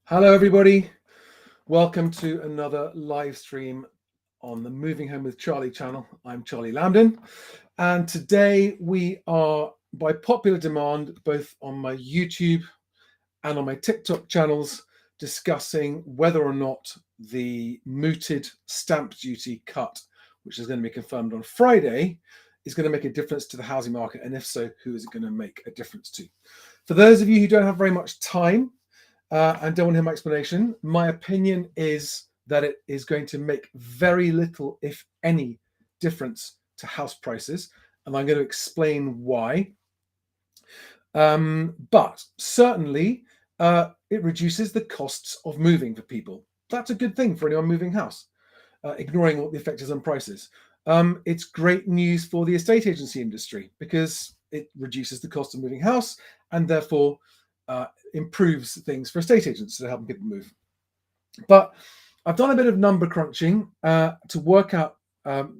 Hello, everybody. Welcome to another live stream on the Moving Home with Charlie channel. I'm Charlie Lambden, and today we are, by popular demand, both on my YouTube and on my TikTok channels, discussing whether or not the mooted stamp duty cut, which is going to be confirmed on Friday, is going to make a difference to the housing market, and if so, who is it going to make a difference to? For those of you who don't have very much time, and don't want to hear my explanation, my opinion is that it is going to make very little, if any, difference to house prices. And I'm going to explain why. But certainly, it reduces the costs of moving for people. That's a good thing for anyone moving house, ignoring what the effect is on prices. It's great news for the estate agency industry because it reduces the cost of moving house and therefore improves things for estate agents to help people move. But I've done a bit of number crunching to work out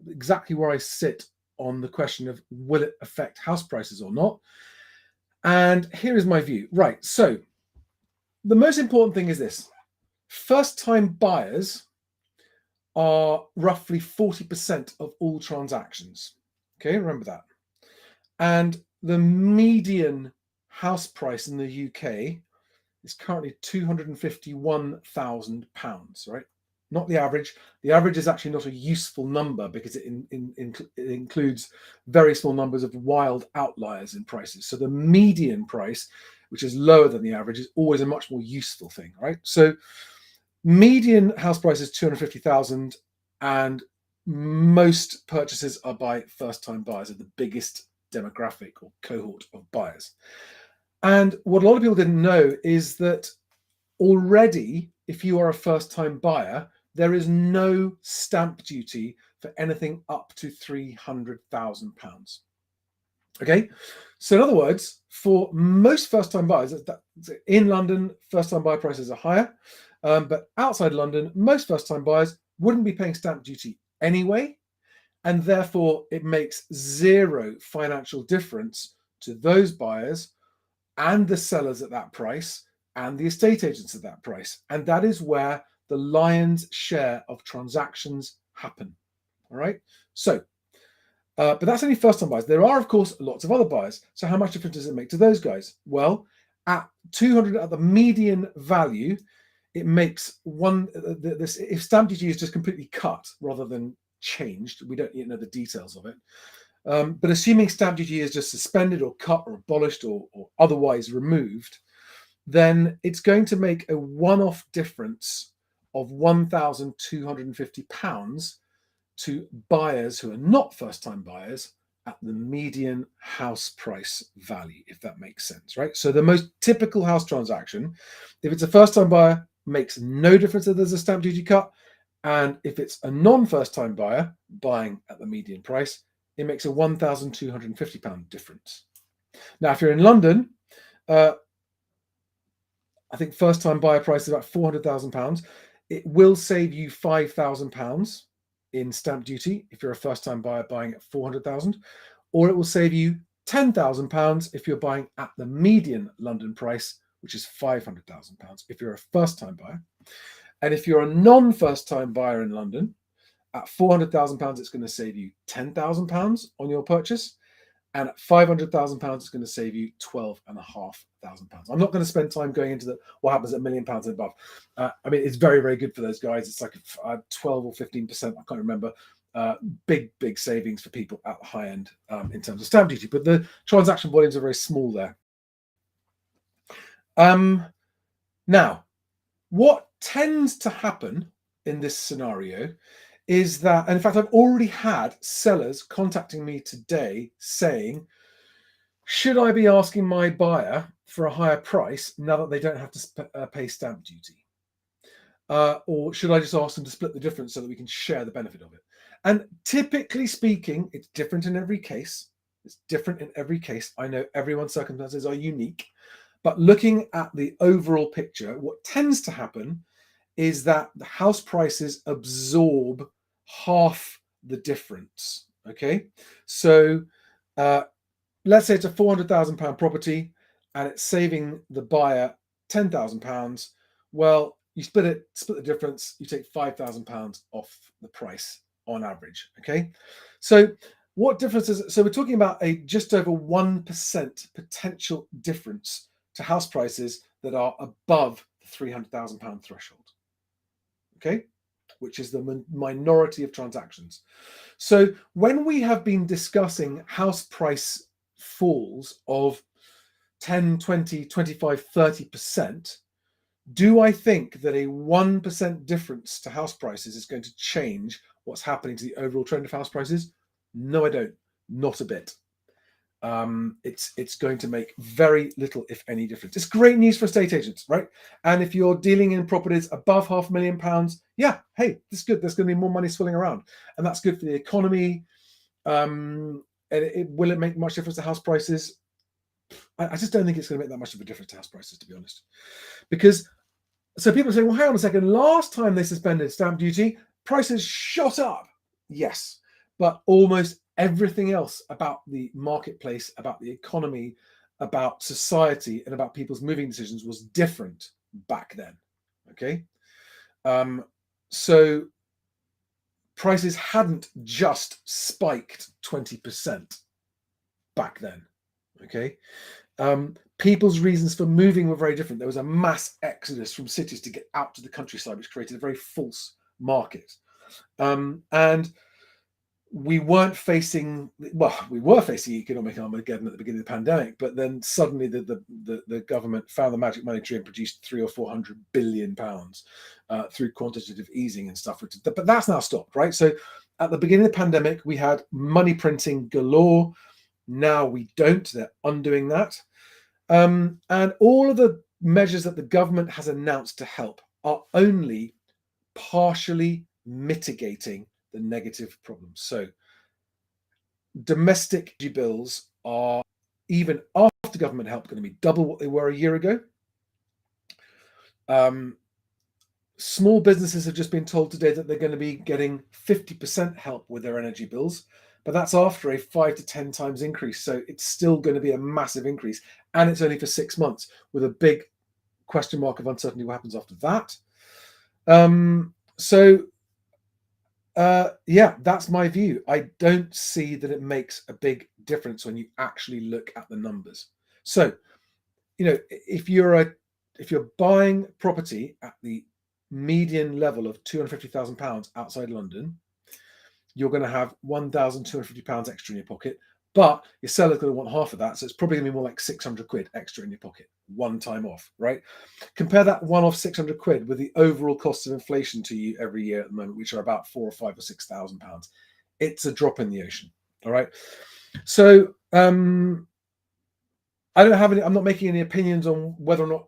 exactly where I sit on the question of will it affect house prices or not. And here is my view. Right, so the most important thing is this. First-time buyers are roughly 40% of all transactions. Okay, remember that. And the median house price in the UK is currently £251,000, right? Not the average. The average is actually not a useful number because it includes very small numbers of wild outliers in prices. So the median price, which is lower than the average, is always a much more useful thing, right? So median house price is 250,000, and most purchases are by first-time buyers, are the biggest demographic or cohort of buyers. And what a lot of people didn't know is that already, if you are a first-time buyer, there is no stamp duty for anything up to £300,000. Okay, so in other words, for most first-time buyers, in London, first-time buyer prices are higher, but outside London, most first-time buyers wouldn't be paying stamp duty anyway, and therefore it makes zero financial difference to those buyers and the sellers at that price and the estate agents at that price. And that is where the lion's share of transactions happen. All right. So, but that's only first-time buyers. There are, of course, lots of other buyers. So how much difference does it make to those guys? Well, at 200, at the median value, it makes if stamp duty is just completely cut rather than changed, we don't yet know the details of it. But assuming stamp duty is just suspended or cut or abolished or otherwise removed, then it's going to make a one-off difference of £1,250 to buyers who are not first-time buyers at the median house price value, if that makes sense, right? So the most typical house transaction, if it's a first-time buyer, makes no difference that there's a stamp duty cut. And if it's a non-first-time buyer buying at the median price, it makes a £1,250 difference. Now, if you're in London, I think first-time buyer price is about £400,000. It will save you £5,000 in stamp duty if you're a first-time buyer buying at £400,000, or it will save you £10,000 if you're buying at the median London price, which is £500,000 if you're a first-time buyer. And if you're a non-first-time buyer in London, at £400,000, it's going to save you £10,000 on your purchase. And at £500,000, it's going to save you £12,500. I'm not going to spend time going into what happens at £1 million and above. I mean, it's very, very good for those guys. It's like 12 or 15%. I can't remember. Big savings for people at the high end in terms of stamp duty. But the transaction volumes are very small there. Now, what tends to happen in this scenario is that, and in fact, I've already had sellers contacting me today saying, should I be asking my buyer for a higher price now that they don't have to pay stamp duty? Or should I just ask them to split the difference so that we can share the benefit of it? And typically speaking, it's different in every case. It's different in every case. I know everyone's circumstances are unique, but looking at the overall picture, what tends to happen is that the house prices absorb half the difference. Okay, so let's say it's a £400,000 property and it's saving the buyer £10,000. Well, you split the difference, you take £5,000 off the price on average. Okay. So what difference is it? So we're talking about a just over 1% potential difference to house prices that are above the £300,000 threshold. Okay. Which is the minority of transactions. So when we have been discussing house price falls of 10, 20, 25, 30%, do I think that a 1% difference to house prices is going to change what's happening to the overall trend of house prices? No, I don't. Not a bit. It's going to make very little, if any, difference. It's great news for estate agents, right? And if you're dealing in properties above £500,000, yeah, hey, this is good. There's going to be more money swirling around, and that's good for the economy. And will it make much difference to house prices? I just don't think it's going to make that much of a difference to house prices, to be honest. Because so people are saying, well, hang on a second. Last time they suspended stamp duty, prices shot up. Yes, but almost everything else about the marketplace, about the economy, about society, and about people's moving decisions was different back then. Okay. So prices hadn't just spiked 20% back then. Okay. People's reasons for moving were very different. There was a mass exodus from cities to get out to the countryside, which created a very false market. And we were facing economic Armageddon at the beginning of the pandemic, but then suddenly the government found the magic money tree and produced £300 or £400 billion through quantitative easing and stuff. But that's now stopped, right? So at the beginning of the pandemic, we had money printing galore. Now we don't. They're undoing that. And all of the measures that the government has announced to help are only partially mitigating the negative problems. So domestic bills are, even after government help, going to be double what they were a year ago. Small businesses have just been told today that they're going to be getting 50% help with their energy bills, but that's after a 5 to 10 times increase. So it's still going to be a massive increase, and it's only for 6 months, with a big question mark of uncertainty what happens after that. Yeah, that's my view. I don't see that it makes a big difference when you actually look at the numbers. So, if you're buying property at the median level of £250,000 outside London, you're going to have £1,250 extra in your pocket, but your seller's going to want half of that. So it's probably going to be more like 600 quid extra in your pocket, one time off, right? Compare that one-off 600 quid with the overall cost of inflation to you every year at the moment, which are about £4,000 or £5,000 or £6,000. It's a drop in the ocean. All right. So I'm not making any opinions on whether or not,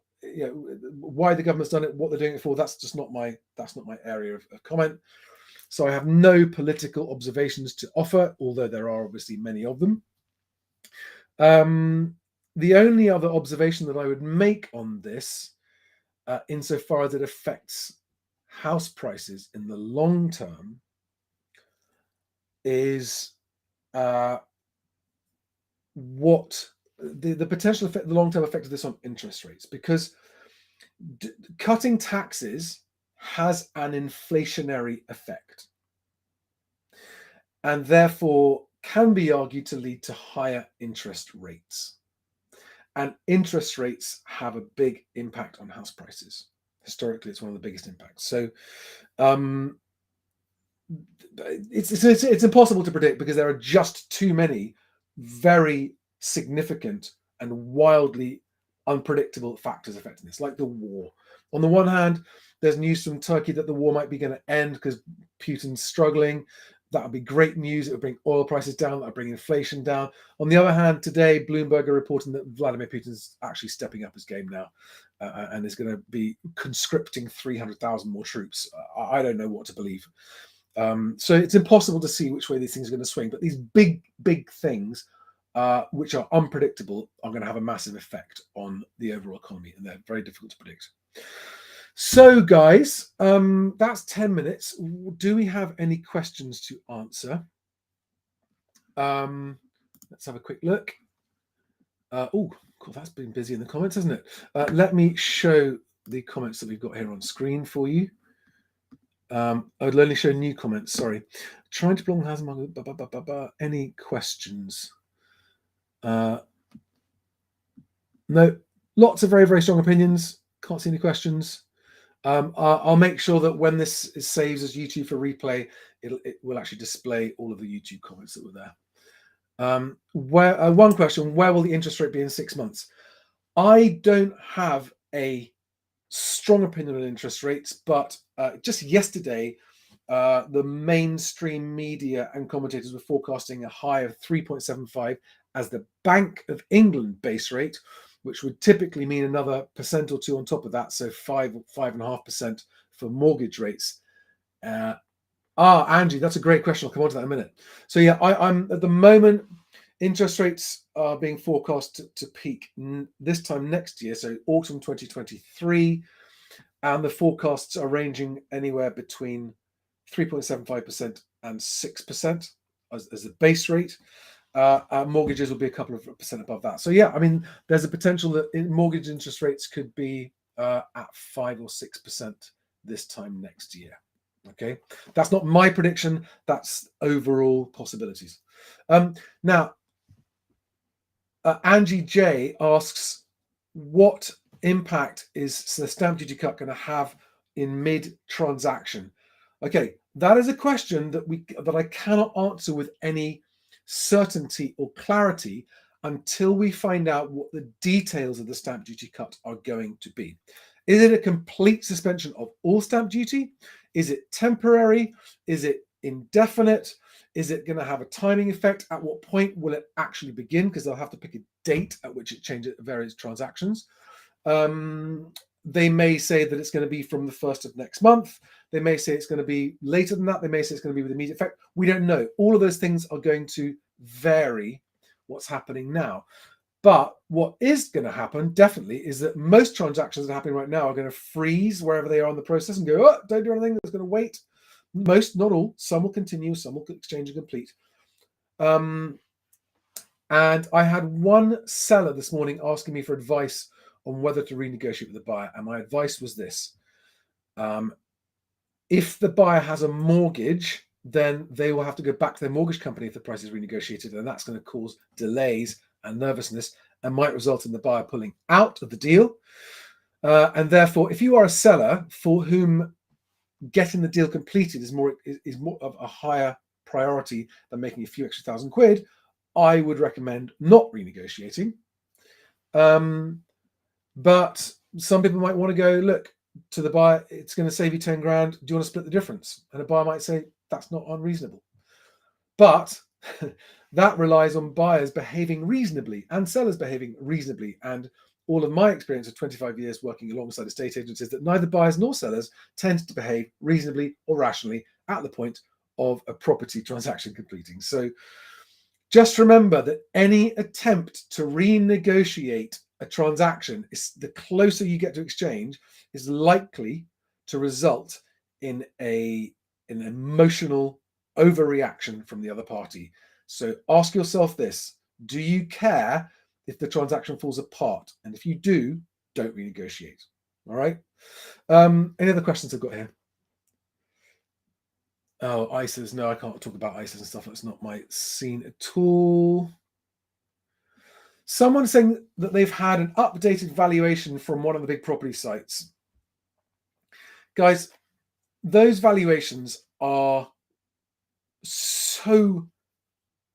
why the government's done it, what they're doing it for. That's just not my area of comment. So I have no political observations to offer, although there are obviously many of them. The only other observation that I would make on this, insofar as it affects house prices in the long term, is what the potential effect, the long-term effect of this on interest rates, because cutting taxes has an inflationary effect, and therefore can be argued to lead to higher interest rates. And interest rates have a big impact on house prices. Historically, it's one of the biggest impacts. So it's impossible to predict, because there are just too many very significant and wildly unpredictable factors affecting this, like the war. On the one hand, there's news from Turkey that the war might be going to end because Putin's struggling. That would be great news. It would bring oil prices down. That would bring inflation down. On the other hand, today, Bloomberg are reporting that Vladimir Putin's actually stepping up his game now, and is going to be conscripting 300,000 more troops. I don't know what to believe. So it's impossible to see which way these things are going to swing. But these big, big things, which are unpredictable, are going to have a massive effect on the overall economy, and they're very difficult to predict. So, guys, that's 10 minutes. Do we have any questions to answer? Let's have a quick look. Oh, cool, that's been busy in the comments, hasn't it? Let me show the comments that we've got here on screen for you. I'd only show new comments. Sorry. Trying to belong has any questions? No. Lots of very, very strong opinions. Can't see any questions. I'll make sure that when this is saves as YouTube for replay, it will actually display all of the YouTube comments that were there. One question: where will the interest rate be in 6 months? I don't have a strong opinion on interest rates, but just yesterday, the mainstream media and commentators were forecasting a high of 3.75 as the Bank of England base rate, which would typically mean another percent or two on top of that, so 5.5% for mortgage rates. Angie, that's a great question. I'll come on to that in a minute. So yeah, I'm at the moment, interest rates are being forecast to peak this time next year, so autumn 2023, and the forecasts are ranging anywhere between 3.75% and 6% as a base rate. Mortgages will be a couple of percent above that. So yeah, I mean, there's a potential that mortgage interest rates could be at 5 or 6% this time next year. Okay, that's not my prediction. That's overall possibilities. Now, Angie J asks, what impact is the stamp duty cut going to have in mid-transaction? Okay, that is a question that I cannot answer with any certainty or clarity until we find out what the details of the stamp duty cut are going to be. Is it a complete suspension of all stamp duty? Is it temporary? Is it indefinite? Is it going to have a timing effect? At what point will it actually begin? Because they'll have to pick a date at which it changes various transactions. They may say that it's going to be from the 1st of next month. They may say it's going to be later than that. They may say it's going to be with immediate effect. We don't know. All of those things are going to vary what's happening now. But what is going to happen, definitely, is that most transactions that are happening right now are going to freeze wherever they are in the process and go, oh, don't do anything. It's going to wait. Most, not all. Some will continue. Some will exchange and complete. And I had one seller this morning asking me for advice on whether to renegotiate with the buyer. And my advice was this. If the buyer has a mortgage, then they will have to go back to their mortgage company if the price is renegotiated. And that's going to cause delays and nervousness and might result in the buyer pulling out of the deal. And therefore, if you are a seller for whom getting the deal completed is more of a higher priority than making a few extra £1,000, I would recommend not renegotiating. But some people might want to go, look, to the buyer, it's going to save you 10 grand. Do you want to split the difference? And a buyer might say, that's not unreasonable. But that relies on buyers behaving reasonably and sellers behaving reasonably. And all of my experience of 25 years working alongside estate agents is that neither buyers nor sellers tend to behave reasonably or rationally at the point of a property transaction completing. So just remember that any attempt to renegotiate a transaction, is the closer you get to exchange, is likely to result in an emotional overreaction from the other party. So ask yourself this: do you care if the transaction falls apart? And if you do, don't renegotiate. All right. Any other questions I've got here? Oh, ISAs. No, I can't talk about ISAs and stuff. That's not my scene at all. Someone's saying that they've had an updated valuation from one of the big property sites. Guys, those valuations are so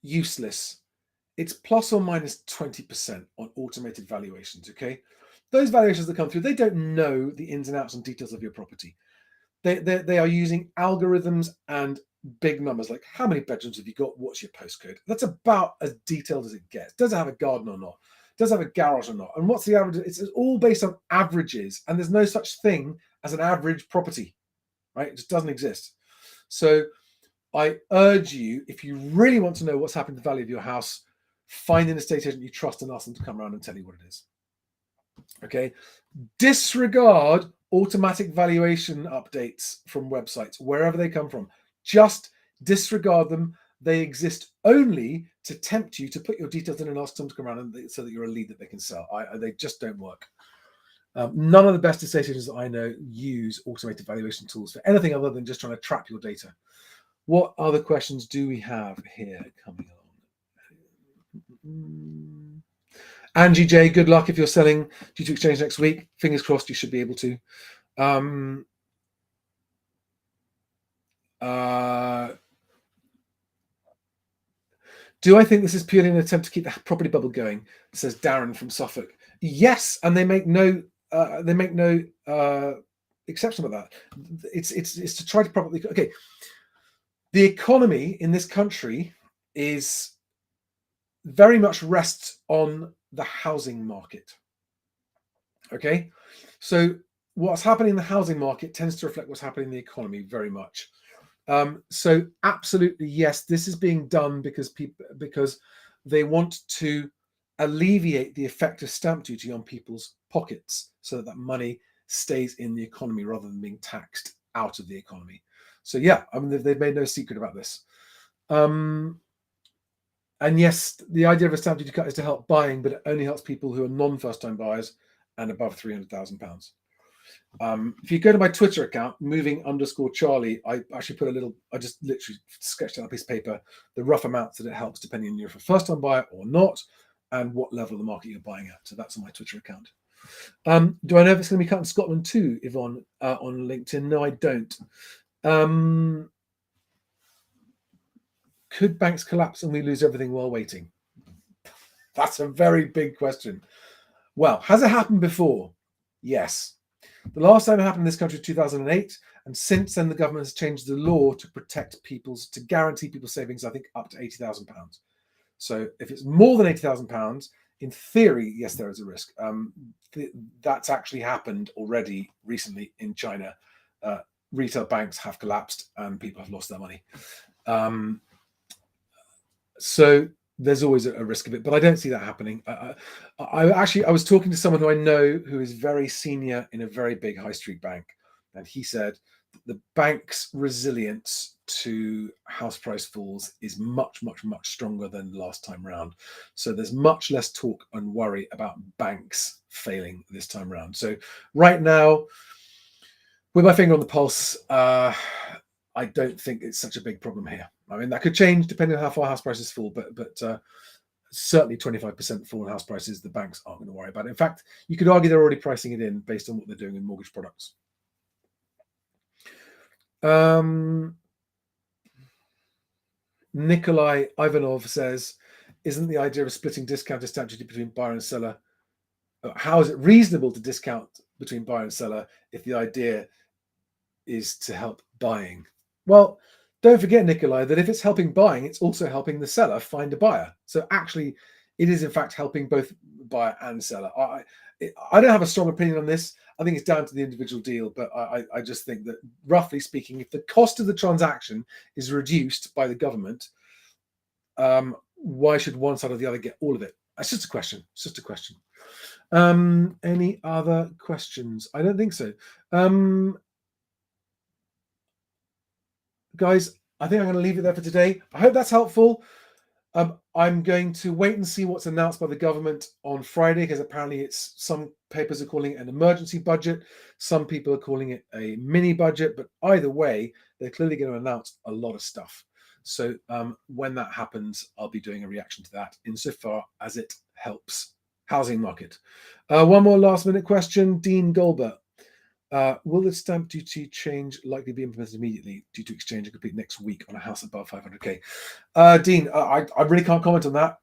useless. It's plus or minus 20% on automated valuations, okay? Those valuations that come through, they don't know the ins and outs and details of your property. They are using algorithms and big numbers, like how many bedrooms have you got? What's your postcode? That's about as detailed as it gets. Does it have a garden or not? Does it have a garage or not? And what's the average? It's all based on averages, and there's no such thing as an average property, right? It just doesn't exist. So I urge you, if you really want to know what's happened to the value of your house, find an estate agent you trust and ask them to come around and tell you what it is. Okay? Disregard automatic valuation updates from websites, wherever they come from. Just disregard them. They exist only to tempt you to put your details in and ask them to come around so that you're a lead that they can sell. They just don't work. None of the best estate agents that I know use automated valuation tools for anything other than just trying to trap your data. What other questions do we have here coming along? Angie J, good luck if you're selling due to exchange next week. Fingers crossed you should be able to. Do I think this is purely an attempt to keep the property bubble going? Says Darren from Suffolk. Yes, and they make no exception about that. It's to try to probably okay. The economy in this country is very much rests on the housing market. Okay, so what's happening in the housing market tends to reflect what's happening in the economy very much. So absolutely, yes, this is being done because they want to alleviate the effect of stamp duty on people's pockets so that money stays in the economy rather than being taxed out of the economy. So yeah, I mean, they've made no secret about this. And yes, the idea of a stamp duty cut is to help buying, but it only helps people who are non-first-time buyers and above £300,000. If you go to my Twitter account, moving_Charlie, I actually put I just literally sketched out a piece of paper, the rough amounts that it helps depending on if you're a first-time buyer or not, and what level of the market you're buying at. So that's on my Twitter account. Do I know if it's going to be cut in Scotland too, Yvonne, on LinkedIn? No, I don't. Could banks collapse and we lose everything while waiting? That's a very big question. Well, has it happened before? Yes. The last time it happened in this country was 2008, and since then the government has changed the law to guarantee people's savings, I think, up to £80,000. So if it's more than £80,000, in theory, yes, there is a risk. That's actually happened already recently in China. Retail banks have collapsed and people have lost their money. So there's always a risk of it, but I don't see that happening. I was talking to someone who I know who is very senior in a very big high street bank, and he said the bank's resilience to house price falls is much, much, much stronger than last time round. So there's much less talk and worry about banks failing this time round. So right now, with my finger on the pulse, I don't think it's such a big problem here. I mean, that could change depending on how far house prices fall, but certainly 25% fall in house prices, the banks aren't going to worry about it. In fact, you could argue they're already pricing it in based on what they're doing in mortgage products. Nikolai Ivanov says, isn't the idea of splitting discounted stamp duty between buyer and seller? How is it reasonable to discount between buyer and seller if the idea is to help buying? Well, don't forget, Nikolai, that if it's helping buying, it's also helping the seller find a buyer. So actually, it is in fact helping both buyer and seller. I don't have a strong opinion on this. I think it's down to the individual deal, but I just think that, roughly speaking, if the cost of the transaction is reduced by the government, why should one side or the other get all of it? It's just a question. It's just a question. Any other questions? I don't think so. Guys, I think I'm going to leave it there for today. I hope that's helpful. I'm going to wait and see what's announced by the government on Friday, because apparently some papers are calling it an emergency budget. Some people are calling it a mini budget, but either way, they're clearly going to announce a lot of stuff. So when that happens, I'll be doing a reaction to that insofar as it helps housing market. One more last minute question. Dean Goldberg. Will the stamp duty change likely be implemented immediately due to exchange and complete next week on a house above 500k? Dean, I really can't comment on that.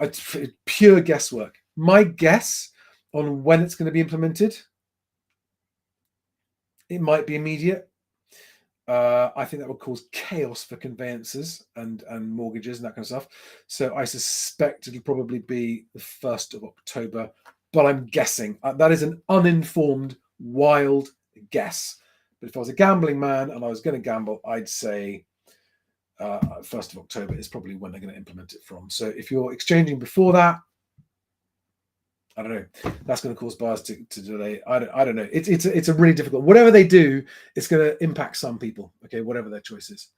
It's pure guesswork. My guess on when it's going to be implemented, it might be immediate. I think that would cause chaos for conveyancers and mortgages and that kind of stuff. So I suspect it'll probably be the 1st of October, but I'm guessing. That is an uninformed, wild guess. But if I was a gambling man and I was going to gamble, I'd say 1st of October is probably when they're going to implement it from. So if you're exchanging before that, I don't know. That's going to cause buyers to delay. I don't know. It's a really difficult. Whatever they do, it's going to impact some people. Okay, whatever their choice is.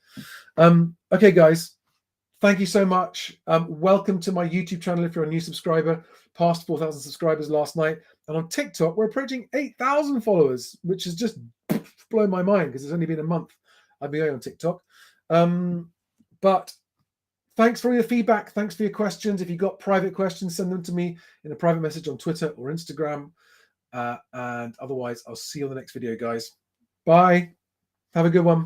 Okay, guys. Thank you so much. Welcome to my YouTube channel if you're a new subscriber. Past 4,000 subscribers last night. And on TikTok, we're approaching 8,000 followers, which has just blown my mind because it's only been a month I've been going on TikTok. But thanks for your feedback. Thanks for your questions. If you've got private questions, send them to me in a private message on Twitter or Instagram. And otherwise, I'll see you on the next video, guys. Bye. Have a good one.